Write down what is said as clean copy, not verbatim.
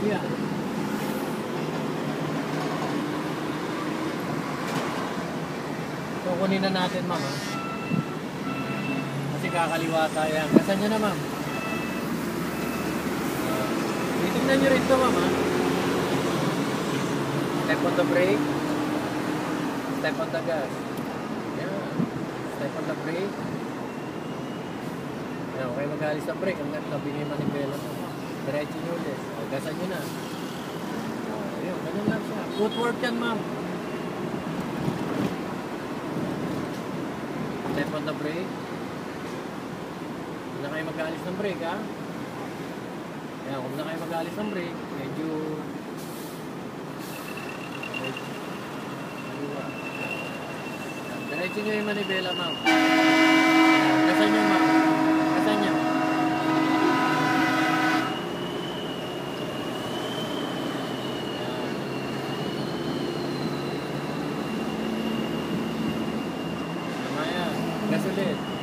Yeah. So, kunin na natin, ma'am, ha? Kasi kakaliwa tayo yan. Gasan nyo na, ma'am. Titignan nyo rin ito, ma'am, ha? Step on the brake. Step on the gas. Yan. Step on the brake. Yan, okay mag-alis ang brake. Ang tabi niyo yung manibela mo. Diretso nyo ulit. Gasan nyo na. Ayun, ganun lang siya. Footwork yan, ma'am. Step on the brake. Hindi na kayo mag-alis ng brake, ha? Yan, kung na kayo mag-alis ng brake, medyo diretso nyo yung manibela, ma'am. Gasan nyo, ma'am. Gasan nyo. Tama yan. Gas ulit.